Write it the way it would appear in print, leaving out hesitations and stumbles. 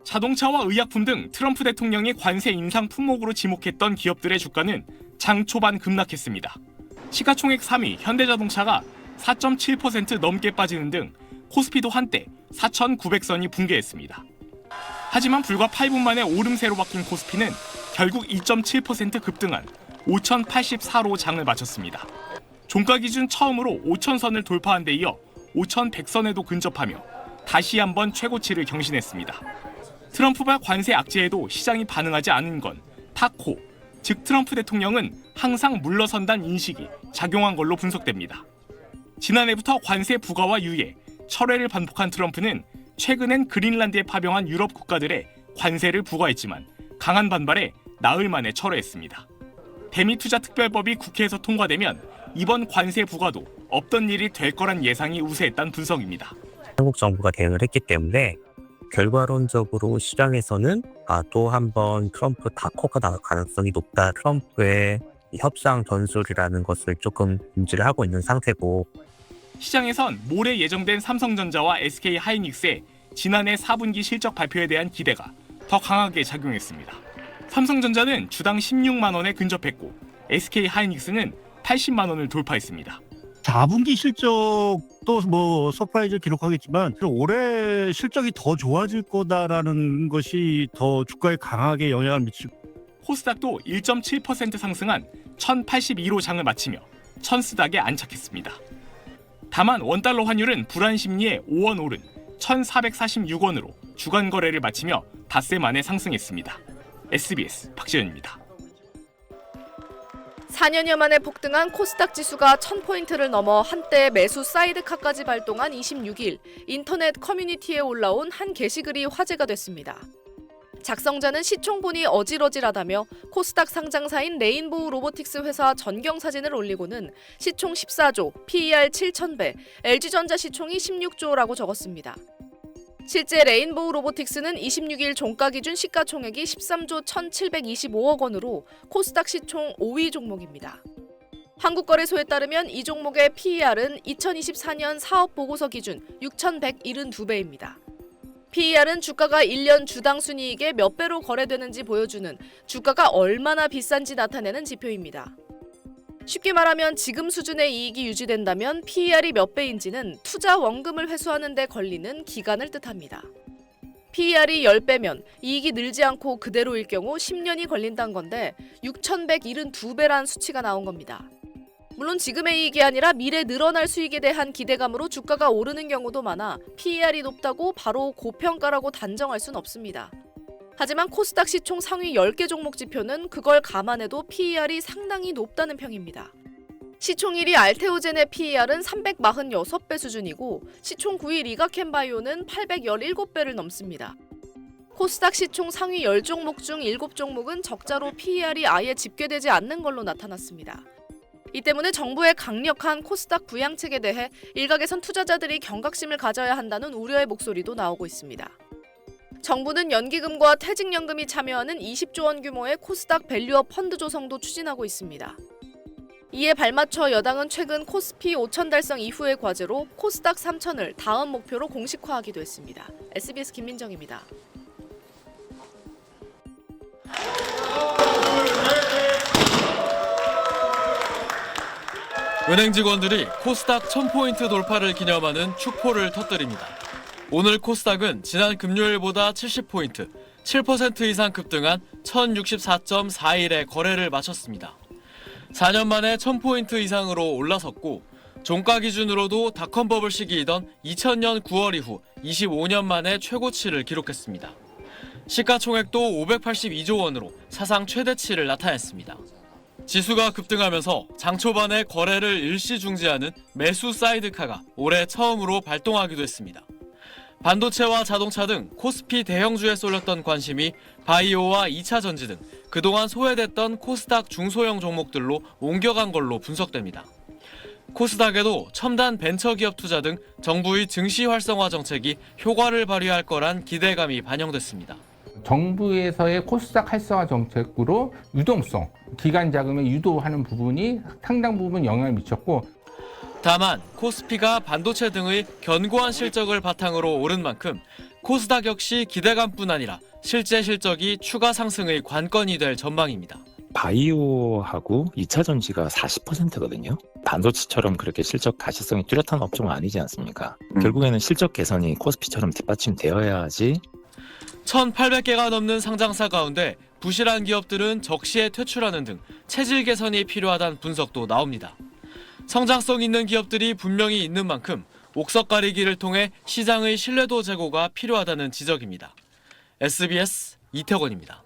자동차와 의약품 등 트럼프 대통령이 관세 인상 품목으로 지목했던 기업들의 주가는 장 초반 급락했습니다. 시가총액 3위 현대자동차가 4.7% 넘게 빠지는 등 코스피도 한때 4,900선이 붕괴했습니다. 하지만 불과 8분 만에 오름세로 바뀐 코스피는 결국 2.7% 급등한 5,084로 장을 마쳤습니다. 종가 기준 처음으로 5,000선을 돌파한 데 이어 5,100선에도 근접하며 다시 한번 최고치를 경신했습니다. 트럼프발 관세 악재에도 시장이 반응하지 않은 건 타코, 즉 트럼프 대통령은 항상 물러선다는 인식이 작용한 걸로 분석됩니다. 지난해부터 관세 부과와 유예, 철회를 반복한 트럼프는 최근엔 그린란드에 파병한 유럽 국가들의 관세를 부과했지만 강한 반발에 나흘 만에 철회했습니다. 대미투자특별법이 국회에서 통과되면 이번 관세 부과도 없던 일이 될 거란 예상이 우세했다는 분석입니다. 한국 정부가 대응을 했기 때문에 결과론적으로 시장에서는 또 한 번 트럼프 다코가 나올 가능성이 높다. 트럼프의 협상 전술이라는 것을 조금 인지를 하고 있는 상태고, 시장에선 모레 예정된 삼성전자와 SK하이닉스의 지난해 4분기 실적 발표에 대한 기대가 더 강하게 작용했습니다. 삼성전자는 주당 16만 원에 근접했고 SK하이닉스는 80만 원을 돌파했습니다. 4분기 실적도 서프라이즈를 기록하겠지만 올해 실적이 더 좋아질 거다라는 것이 더 주가에 강하게 영향을 미치고, 코스닥도 1.7% 상승한 1082로 장을 마치며 천스닥에 안착했습니다. 다만 원달러 환율은 불안 심리에 5원 오른 1446원으로 주간 거래를 마치며 닷새 만에 상승했습니다. SBS 박지현입니다. 4년여 만에 폭등한 코스닥 지수가 1000포인트를 넘어 한때 매수 사이드카까지 발동한 26일 인터넷 커뮤니티에 올라온 한 게시글이 화제가 됐습니다. 작성자는 시총본이 어질어질하다며 코스닥 상장사인 레인보우 로보틱스 회사 전경 사진을 올리고는 시총 14조, PER 7,000배, LG전자 시총이 16조라고 적었습니다. 실제 레인보우 로보틱스는 26일 종가 기준 시가총액이 13조 1,725억 원으로 코스닥 시총 5위 종목입니다. 한국거래소에 따르면 이 종목의 PER은 2024년 사업 보고서 기준 6,172배입니다. PER은 주가가 1년 주당 순이익의 몇 배로 거래되는지 보여주는 주가가 얼마나 비싼지 나타내는 지표입니다. 쉽게 말하면 지금 수준의 이익이 유지된다면 PER이 몇 배인지는 투자 원금을 회수하는 데 걸리는 기간을 뜻합니다. PER이 10배면 이익이 늘지 않고 그대로일 경우 10년이 걸린다는 건데 6,172배란 수치가 나온 겁니다. 물론 지금의 이익이 아니라 미래 늘어날 수익에 대한 기대감으로 주가가 오르는 경우도 많아 PER이 높다고 바로 고평가라고 단정할 순 없습니다. 하지만 코스닥 시총 상위 10개 종목 지표는 그걸 감안해도 PER이 상당히 높다는 평입니다. 시총 1위 알테오젠의 PER은 346배 수준이고 시총 9위 리가캠바이오는 817배를 넘습니다. 코스닥 시총 상위 10종목 중 7종목은 적자로 PER이 아예 집계되지 않는 걸로 나타났습니다. 이 때문에 정부의 강력한 코스닥 부양책에 대해 일각에선 투자자들이 경각심을 가져야 한다는 우려의 목소리도 나오고 있습니다. 정부는 연기금과 퇴직연금이 참여하는 20조 원 규모의 코스닥 밸류업 펀드 조성도 추진하고 있습니다. 이에 발맞춰 여당은 최근 코스피 5,000 달성 이후의 과제로 코스닥 3,000을 다음 목표로 공식화하기도 했습니다. SBS 김민정입니다. 은행 직원들이 코스닥 1000포인트 돌파를 기념하는 축포를 터뜨립니다. 오늘 코스닥은 지난 금요일보다 70포인트, 7% 이상 급등한 1064.41의 거래를 마쳤습니다. 4년 만에 1000포인트 이상으로 올라섰고 종가 기준으로도 닷컴버블 시기이던 2000년 9월 이후 25년 만에 최고치를 기록했습니다. 시가총액도 582조 원으로 사상 최대치를 나타냈습니다. 지수가 급등하면서 장 초반에 거래를 일시 중지하는 매수 사이드카가 올해 처음으로 발동하기도 했습니다. 반도체와 자동차 등 코스피 대형주에 쏠렸던 관심이 바이오와 2차 전지 등 그동안 소외됐던 코스닥 중소형 종목들로 옮겨간 걸로 분석됩니다. 코스닥에도 첨단 벤처기업 투자 등 정부의 증시 활성화 정책이 효과를 발휘할 거란 기대감이 반영됐습니다. 정부에서의 코스닥 활성화 정책으로 유동성, 기관 자금을 유도하는 부분이 상당 부분 영향을 미쳤고, 다만 코스피가 반도체 등의 견고한 실적을 바탕으로 오른 만큼 코스닥 역시 기대감뿐 아니라 실제 실적이 추가 상승의 관건이 될 전망입니다. 바이오하고 2차 전지가 40%거든요. 반도체처럼 그렇게 실적 가시성이 뚜렷한 업종은 아니지 않습니까? 결국에는 실적 개선이 코스피처럼 뒷받침되어야 하지. 1,800개가 넘는 상장사 가운데 부실한 기업들은 적시에 퇴출하는 등 체질 개선이 필요하다는 분석도 나옵니다. 성장성 있는 기업들이 분명히 있는 만큼 옥석 가리기를 통해 시장의 신뢰도 제고가 필요하다는 지적입니다. SBS 이태권입니다.